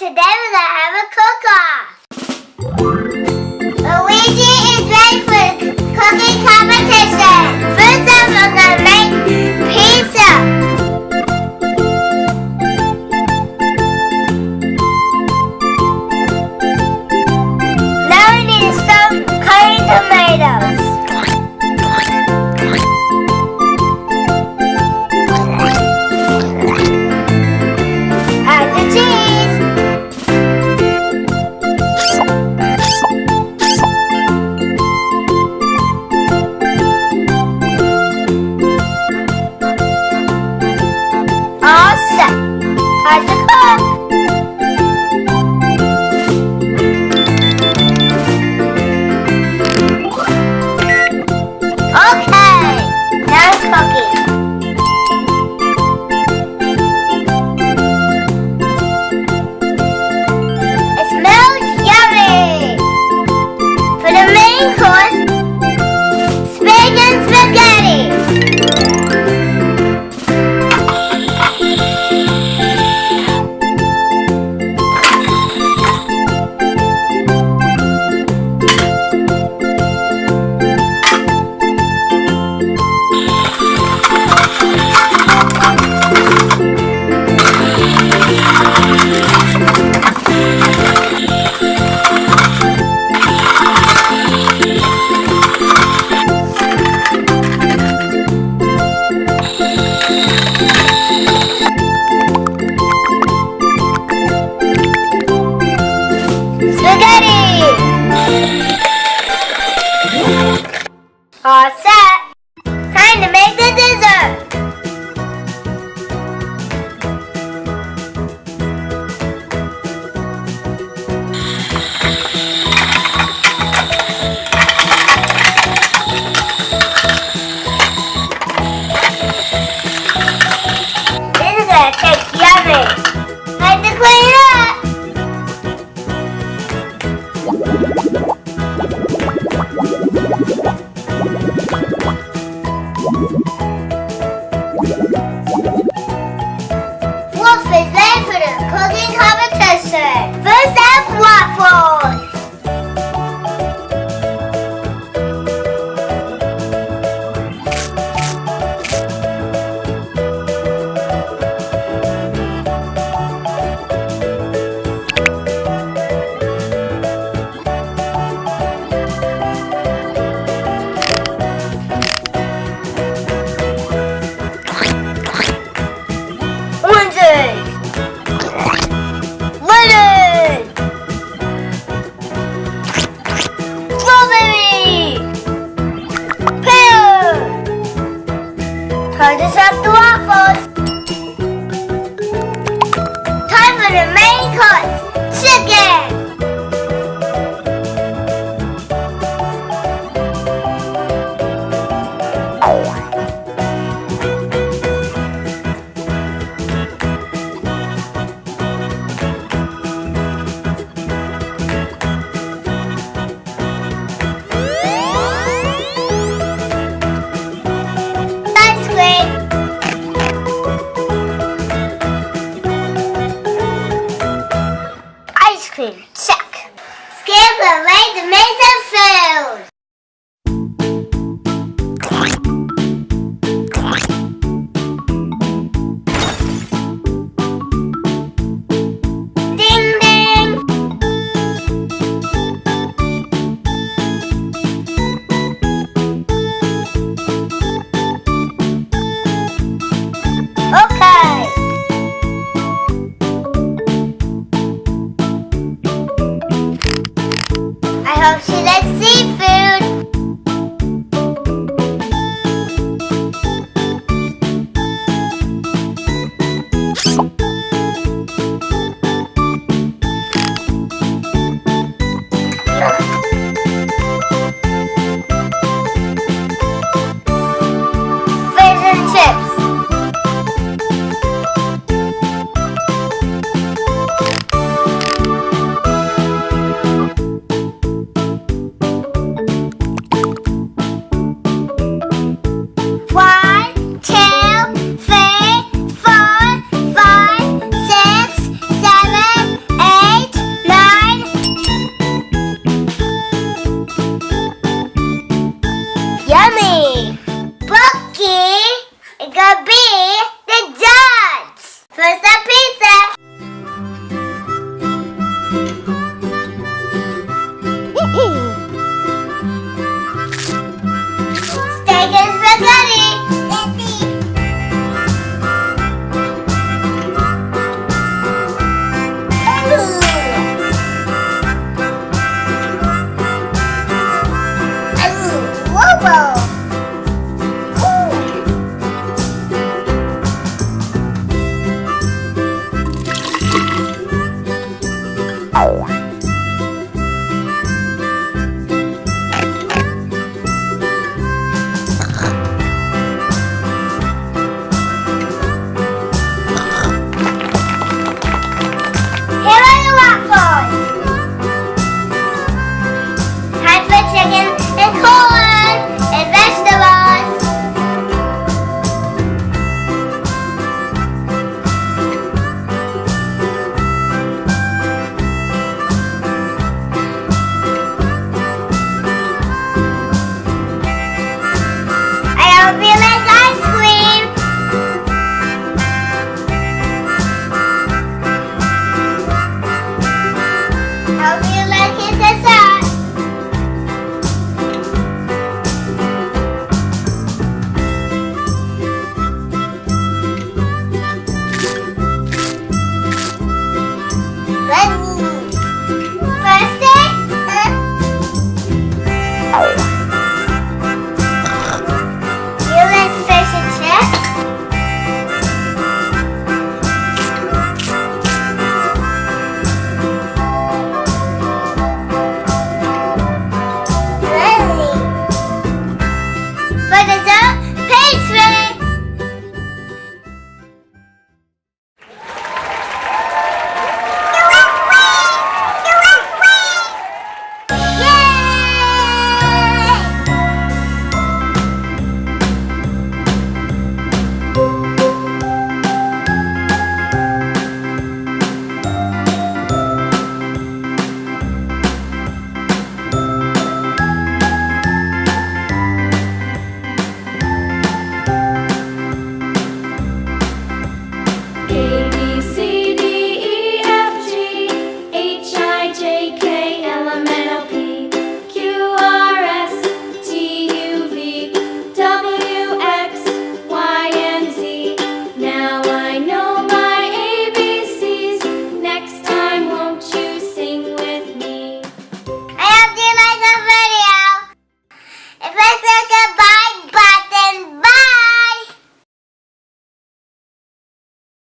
Today we're gonna have a cook-off. Luigi is ready for the cooking competition. First up, we're gonna make pizza. Now we need to start cutting tomatoes. Add the cheese. All set. Time to cook. Okay, now cooking. It smells yummy. For the main course, spag and spaghetti. Spaghetti! All set! Time to make the dessert! This is gonna taste yummy! Time to clean it up! Wolf is ready for the cooking competition. First up, waffles. Oranges. Lemon. Strawberry. Pear. Time to serve the waffles. Time for the main course, chicken. Ice cream. Ice cream, check. Skip away to make some food. Ding ding. Okay. I hope she likes seafood.